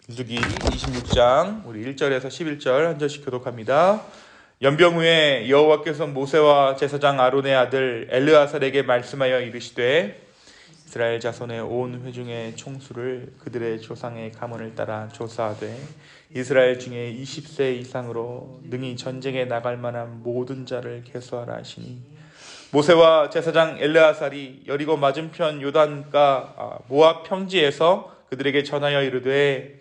민수기 26장 우리 1절에서 11절 한 절씩 교독합니다. 연병 후에 여호와께서 모세와 제사장 아론의 아들 엘르아살에게 말씀하여 이르시되 이스라엘 자손의 온 회중의 총수를 그들의 조상의 가문을 따라 조사하되 이스라엘 중에 20세 이상으로 능히 전쟁에 나갈 만한 모든 자를 계수하라 하시니 모세와 제사장 엘르아살이 여리고 맞은편 요단가 모압 평지에서 그들에게 전하여 이르되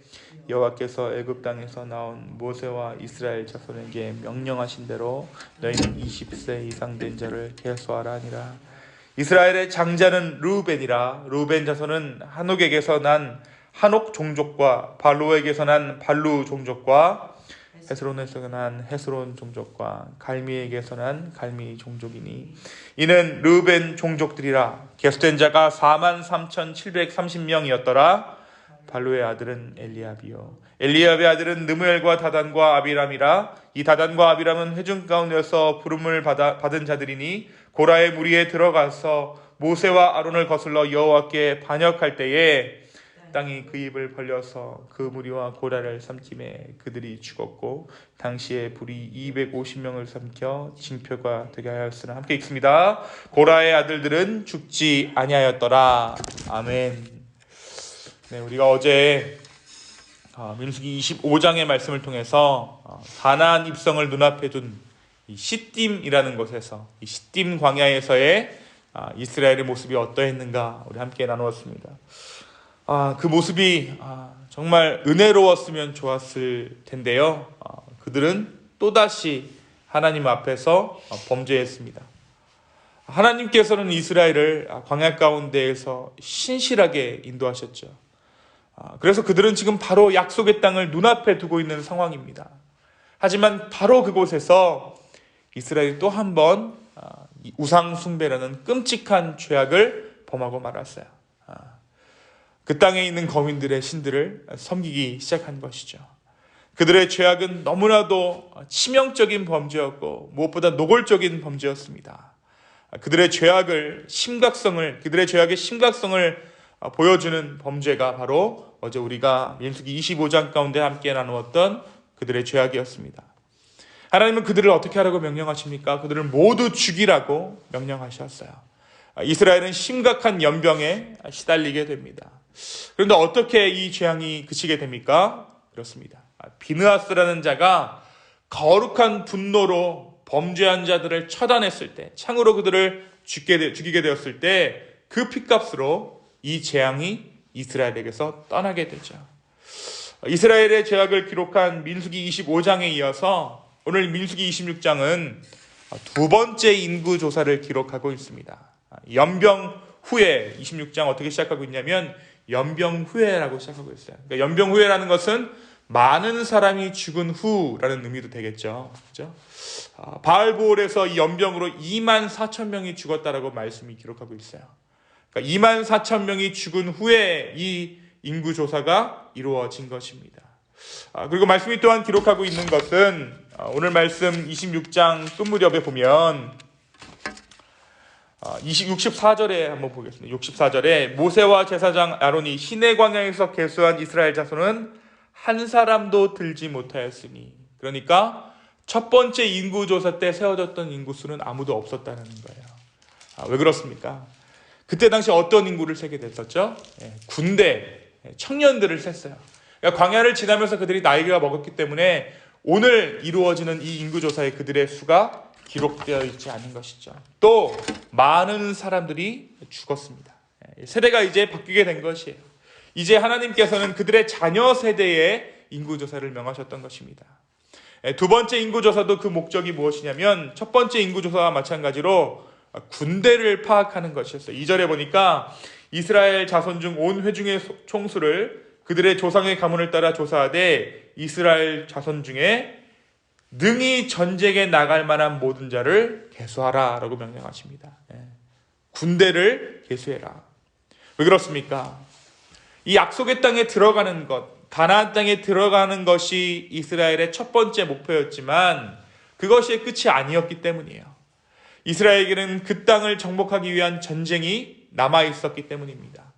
여호와께서 애굽 땅에서 나온 모세와 이스라엘 자손에게 명령하신 대로 너희는 20세 이상 된 자를 계수하라 하니라. 이스라엘의 장자는 르우벤이라. 르우벤 자손은 한옥에게서 난 한옥 종족과 발루에게서 난 발루 종족과 헤스론에서 난 헤스론 종족과 갈미에게서 난 갈미 종족이니 이는 르우벤 종족들이라. 계수된 자가 43,730명이었더라. 발루의 아들은 엘리압이요 엘리압의 아들은 느무엘과 다단과 아비람이라. 이 다단과 아비람은 회중 가운데서 부름을 받은 자들이니 고라의 무리에 들어가서 모세와 아론을 거슬러 여호와께 반역할 때에 땅이 그 입을 벌려서 그 무리와 고라를 삼킴에 그들이 죽었고 당시에 불이 250명을 삼켜 징표가 되게 하였으나. 함께 읽습니다. 고라의 아들들은 죽지 아니하였더라. 아멘. 네, 우리가 어제 민수기 25장의 말씀을 통해서 가나안 입성을 눈앞에 둔 이 시딤이라는 곳에서 이 시딤 광야에서의 이스라엘의 모습이 어떠했는가 우리 함께 나누었습니다. 그 모습이 정말 은혜로웠으면 좋았을 텐데요. 그들은 또다시 하나님 앞에서 범죄했습니다. 하나님께서는 이스라엘을 광야 가운데에서 신실하게 인도하셨죠. 그래서 그들은 지금 바로 약속의 땅을 눈앞에 두고 있는 상황입니다. 하지만 바로 그곳에서 이스라엘이 또 한 번 우상 숭배라는 끔찍한 죄악을 범하고 말았어요. 그 땅에 있는 거민들의 신들을 섬기기 시작한 것이죠. 그들의 죄악은 너무나도 치명적인 범죄였고 무엇보다 노골적인 범죄였습니다. 그들의 죄악의 심각성을 보여주는 범죄가 바로 어제 우리가 민수기 25장 가운데 함께 나누었던 그들의 죄악이었습니다. 하나님은 그들을 어떻게 하라고 명령하십니까? 그들을 모두 죽이라고 명령하셨어요. 이스라엘은 심각한 연병에 시달리게 됩니다. 그런데 어떻게 이 재앙이 그치게 됩니까? 그렇습니다. 비느하스라는 자가 거룩한 분노로 범죄한 자들을 처단했을 때, 창으로 그들을 죽이게 되었을 때 그 핏값으로 이 재앙이 이스라엘에게서 떠나게 되죠. 이스라엘의 죄악을 기록한 민수기 25장에 이어서 오늘 민수기 26장은 두 번째 인구조사를 기록하고 있습니다. 연병 후에 26장 어떻게 시작하고 있냐면 연병 후에라고 시작하고 있어요. 그러니까 연병 후에라는 것은 많은 사람이 죽은 후라는 의미도 되겠죠. 그렇죠? 바알보올에서 이 연병으로 24,000명이 죽었다라고 말씀이 기록하고 있어요. 그러니까 24,000명이 죽은 후에 이 인구조사가 이루어진 것입니다. 그리고 말씀이 또한 기록하고 있는 것은 오늘 말씀 26장 끝무렵에 보면 64절에 한번 보겠습니다. 64절에 모세와 제사장 아론이 시내 광야에서 계수한 이스라엘 자손은 한 사람도 들지 못하였으니, 그러니까 첫 번째 인구조사 때 세워졌던 인구수는 아무도 없었다는 거예요. 왜 그렇습니까? 그때 당시 어떤 인구를 세게 됐었죠? 군대, 청년들을 셌어요. 그러니까 광야를 지나면서 그들이 나이가 먹었기 때문에 오늘 이루어지는 이 인구조사에 그들의 수가 기록되어 있지 않은 것이죠. 또 많은 사람들이 죽었습니다. 세대가 이제 바뀌게 된 것이에요. 이제 하나님께서는 그들의 자녀 세대의 인구조사를 명하셨던 것입니다. 두 번째 인구조사도 그 목적이 무엇이냐면 첫 번째 인구조사와 마찬가지로 군대를 파악하는 것이었어요. 2절에 보니까 이스라엘 자손 중 온 회중의 총수를 그들의 조상의 가문을 따라 조사하되 이스라엘 자손 중에 능히 전쟁에 나갈 만한 모든 자를 계수하라 라고 명령하십니다. 군대를 계수해라. 왜 그렇습니까? 이 약속의 땅에 들어가는 것, 가나안 땅에 들어가는 것이 이스라엘의 첫 번째 목표였지만 그것이 끝이 아니었기 때문이에요. 이스라엘에게는 그 땅을 정복하기 위한 전쟁이 남아있었기 때문입니다.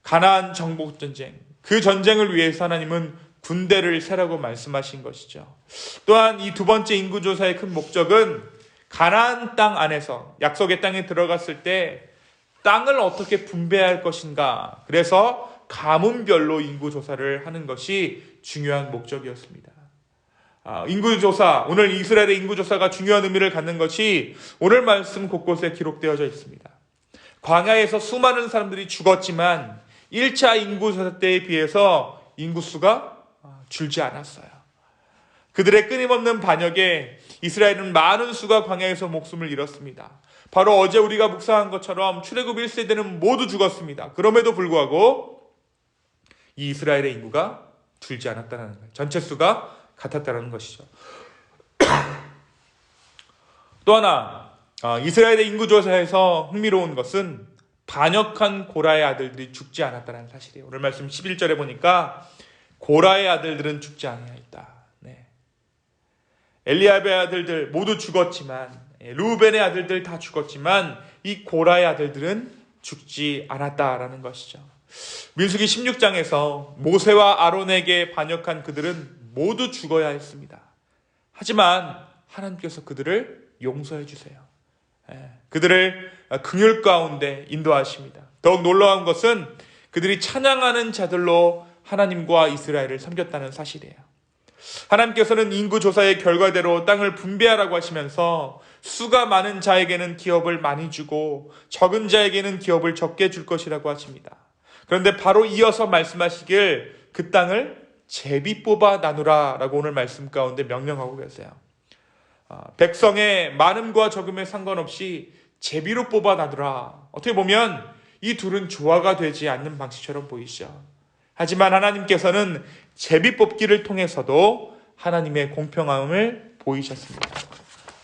가나안 정복 전쟁, 그 전쟁을 위해서 하나님은 군대를 세라고 말씀하신 것이죠. 또한 이 두 번째 인구조사의 큰 목적은 가나안 땅 안에서 약속의 땅에 들어갔을 때 땅을 어떻게 분배할 것인가, 그래서 가문별로 인구조사를 하는 것이 중요한 목적이었습니다. 인구조사, 오늘 이스라엘의 인구조사가 중요한 의미를 갖는 것이 오늘 말씀 곳곳에 기록되어져 있습니다. 광야에서 수많은 사람들이 죽었지만 1차 인구조사 때에 비해서 인구수가 줄지 않았어요. 그들의 끊임없는 반역에 이스라엘은 많은 수가 광야에서 목숨을 잃었습니다. 바로 어제 우리가 묵상한 것처럼 출애굽 1세대는 모두 죽었습니다. 그럼에도 불구하고 이 이스라엘의 인구가 줄지 않았다는 거예요. 전체 수가 같았다는 것이죠. 또 하나, 이스라엘의 인구조사에서 흥미로운 것은 반역한 고라의 아들들이 죽지 않았다는 사실이에요. 오늘 말씀 11절에 보니까 고라의 아들들은 죽지 아니하였다. 네. 엘리압의 아들들 모두 죽었지만, 루벤의 아들들 다 죽었지만 이 고라의 아들들은 죽지 않았다라는 것이죠. 민수기 16장에서 모세와 아론에게 반역한 그들은 모두 죽어야 했습니다. 하지만 하나님께서 그들을 용서해 주세요. 그들을 긍휼 가운데 인도하십니다. 더욱 놀라운 것은 그들이 찬양하는 자들로 하나님과 이스라엘을 섬겼다는 사실이에요. 하나님께서는 인구조사의 결과대로 땅을 분배하라고 하시면서 수가 많은 자에게는 기업을 많이 주고 적은 자에게는 기업을 적게 줄 것이라고 하십니다. 그런데 바로 이어서 말씀하시길 그 땅을 제비 뽑아 나누라 라고 오늘 말씀 가운데 명령하고 계세요. 백성의 많음과 적음에 상관없이 제비로 뽑아 나누라. 어떻게 보면 이 둘은 조화가 되지 않는 방식처럼 보이시죠. 하지만 하나님께서는 제비 뽑기를 통해서도 하나님의 공평함을 보이셨습니다.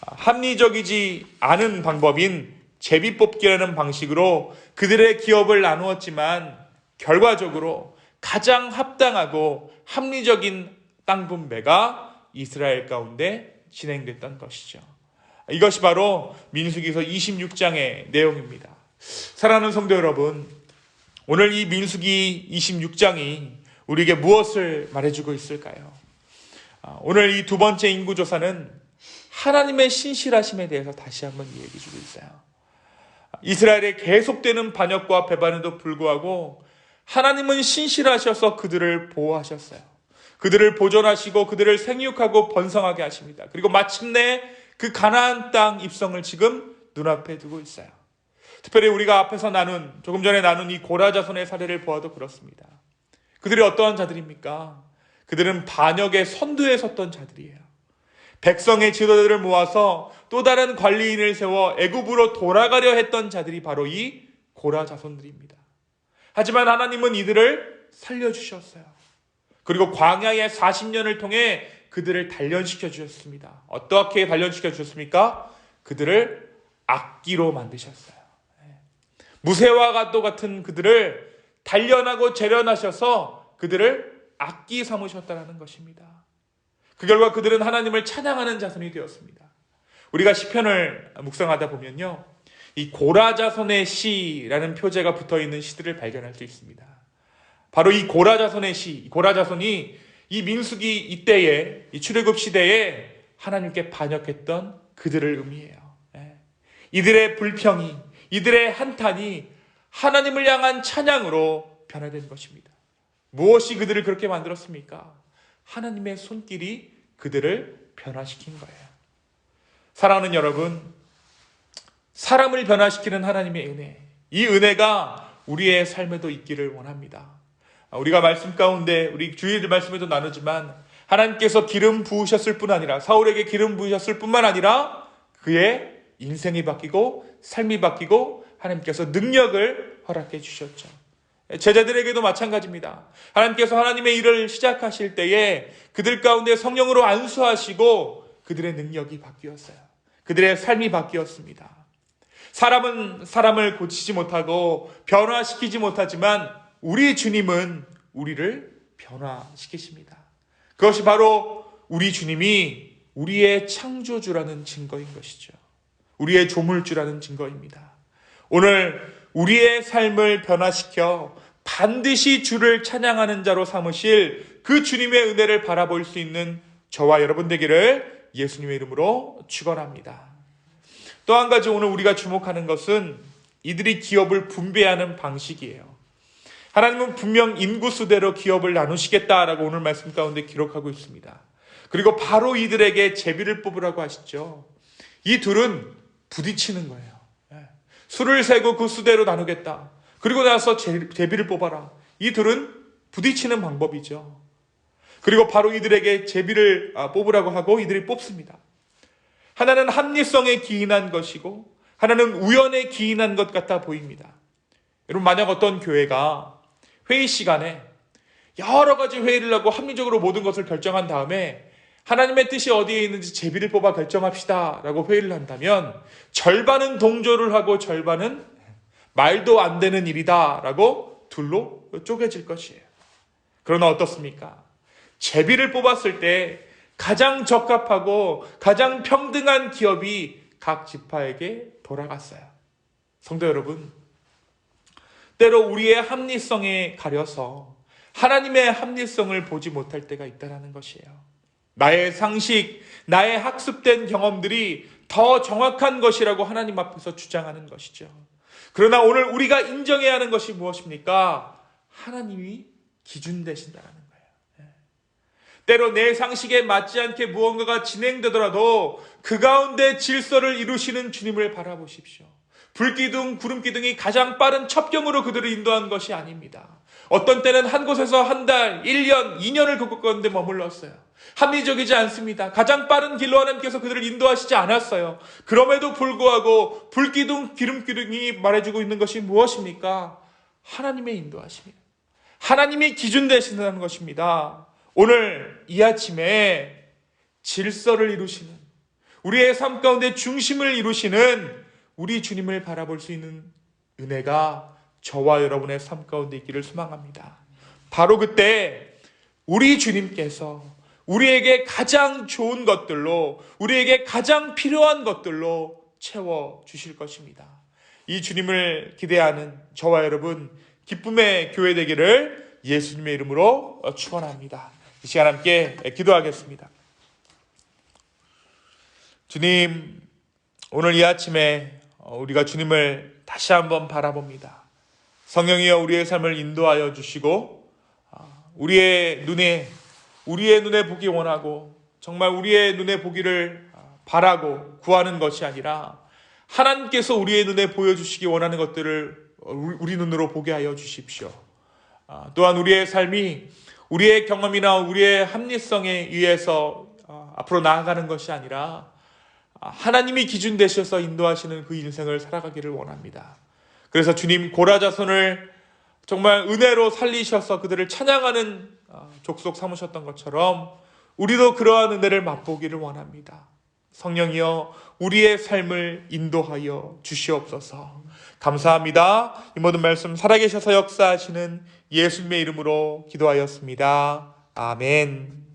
합리적이지 않은 방법인 제비 뽑기라는 방식으로 그들의 기업을 나누었지만 결과적으로 가장 합당하고 합리적인 땅 분배가 이스라엘 가운데 진행됐던 것이죠. 이것이 바로 민수기서 26장의 내용입니다. 사랑하는 성도 여러분, 오늘 이 민수기 26장이 우리에게 무엇을 말해주고 있을까요? 오늘 이 두 번째 인구조사는 하나님의 신실하심에 대해서 다시 한번 얘기해주고 있어요. 이스라엘의 계속되는 반역과 배반에도 불구하고 하나님은 신실하셔서 그들을 보호하셨어요. 그들을 보존하시고 그들을 생육하고 번성하게 하십니다. 그리고 마침내 그 가나안 땅 입성을 지금 눈앞에 두고 있어요. 특별히 우리가 앞에서 조금 전에 나눈 이 고라 자손의 사례를 보아도 그렇습니다. 그들이 어떠한 자들입니까? 그들은 반역의 선두에 섰던 자들이에요. 백성의 지도자들을 모아서 또 다른 관리인을 세워 애굽으로 돌아가려 했던 자들이 바로 이 고라 자손들입니다. 하지만 하나님은 이들을 살려주셨어요. 그리고 광야의 40년을 통해 그들을 단련시켜 주셨습니다. 어떻게 단련시켜 주셨습니까? 그들을 악기로 만드셨어요. 무쇠와 같은 그들을 단련하고 재련하셔서 그들을 악기 삼으셨다는 것입니다. 그 결과 그들은 하나님을 찬양하는 자손이 되었습니다. 우리가 시편을 묵상하다 보면요, 이 고라 자손의 시라는 표제가 붙어있는 시들을 발견할 수 있습니다. 바로 이 고라 자손의 시, 고라 자손이 이 민수기 이때에, 이 출애굽 시대에 하나님께 반역했던 그들을 의미해요. 이들의 불평이, 이들의 한탄이 하나님을 향한 찬양으로 변화된 것입니다. 무엇이 그들을 그렇게 만들었습니까? 하나님의 손길이 그들을 변화시킨 거예요. 사랑하는 여러분, 사람을 변화시키는 하나님의 은혜, 이 은혜가 우리의 삶에도 있기를 원합니다. 우리가 말씀 가운데 우리 주일 말씀에도 나누지만 하나님께서 기름 부으셨을 뿐 아니라, 사울에게 기름 부으셨을 뿐만 아니라 그의 인생이 바뀌고 삶이 바뀌고 하나님께서 능력을 허락해 주셨죠. 제자들에게도 마찬가지입니다. 하나님께서 하나님의 일을 시작하실 때에 그들 가운데 성령으로 안수하시고 그들의 능력이 바뀌었어요. 그들의 삶이 바뀌었습니다. 사람은 사람을 고치지 못하고 변화시키지 못하지만 우리 주님은 우리를 변화시키십니다. 그것이 바로 우리 주님이 우리의 창조주라는 증거인 것이죠. 우리의 조물주라는 증거입니다. 오늘 우리의 삶을 변화시켜 반드시 주를 찬양하는 자로 삼으실 그 주님의 은혜를 바라볼 수 있는 저와 여러분 되기를 예수님의 이름으로 축원합니다. 또 한 가지 오늘 우리가 주목하는 것은 이들이 기업을 분배하는 방식이에요. 하나님은 분명 인구수대로 기업을 나누시겠다라고 오늘 말씀 가운데 기록하고 있습니다. 그리고 바로 이들에게 제비를 뽑으라고 하시죠. 이 둘은 부딪히는 거예요. 수를 세고 그 수대로 나누겠다. 그리고 나서 제비를 뽑아라. 이 둘은 부딪히는 방법이죠. 그리고 바로 이들에게 제비를 뽑으라고 하고 이들이 뽑습니다. 하나는 합리성에 기인한 것이고 하나는 우연에 기인한 것 같아 보입니다. 여러분, 만약 어떤 교회가 회의 시간에 여러 가지 회의를 하고 합리적으로 모든 것을 결정한 다음에 하나님의 뜻이 어디에 있는지 제비를 뽑아 결정합시다 라고 회의를 한다면 절반은 동조를 하고 절반은 말도 안 되는 일이다 라고 둘로 쪼개질 것이에요. 그러나 어떻습니까? 제비를 뽑았을 때 가장 적합하고 가장 평등한 기업이 각 지파에게 돌아갔어요. 성도 여러분, 때로 우리의 합리성에 가려서 하나님의 합리성을 보지 못할 때가 있다는 것이에요. 나의 상식, 나의 학습된 경험들이 더 정확한 것이라고 하나님 앞에서 주장하는 것이죠. 그러나 오늘 우리가 인정해야 하는 것이 무엇입니까? 하나님이 기준 되신다는 거예요. 때로 내 상식에 맞지 않게 무언가가 진행되더라도 그 가운데 질서를 이루시는 주님을 바라보십시오. 불기둥, 구름기둥이 가장 빠른 첩경으로 그들을 인도한 것이 아닙니다. 어떤 때는 한 곳에서 한 달, 1년, 2년을 그 가운데 머물렀어요. 합리적이지 않습니다. 가장 빠른 길로 하나님께서 그들을 인도하시지 않았어요. 그럼에도 불구하고 불기둥, 기름기둥이 말해주고 있는 것이 무엇입니까? 하나님의 인도하심이에요. 하나님이 기준 되신다는 것입니다. 오늘 이 아침에 질서를 이루시는, 우리의 삶 가운데 중심을 이루시는 우리 주님을 바라볼 수 있는 은혜가 저와 여러분의 삶 가운데 있기를 소망합니다. 바로 그때 우리 주님께서 우리에게 가장 좋은 것들로, 우리에게 가장 필요한 것들로 채워주실 것입니다. 이 주님을 기대하는 저와 여러분, 기쁨의 교회 되기를 예수님의 이름으로 축원합니다. 이 시간 함께 기도하겠습니다. 주님, 오늘 이 아침에 우리가 주님을 다시 한번 바라봅니다. 성령이여 우리의 삶을 인도하여 주시고 우리의 눈에 보기 원하고 정말 우리의 눈에 보기를 바라고 구하는 것이 아니라 하나님께서 우리의 눈에 보여주시기 원하는 것들을 우리 눈으로 보게 하여 주십시오. 또한 우리의 삶이 우리의 경험이나 우리의 합리성에 의해서 앞으로 나아가는 것이 아니라 하나님이 기준 되셔서 인도하시는 그 인생을 살아가기를 원합니다. 그래서 주님, 고라 자손을 정말 은혜로 살리셔서 그들을 찬양하는 족속 삼으셨던 것처럼 우리도 그러한 은혜를 맛보기를 원합니다. 성령이여 우리의 삶을 인도하여 주시옵소서. 감사합니다. 이 모든 말씀 살아계셔서 역사하시는 예수님의 이름으로 기도하였습니다. 아멘.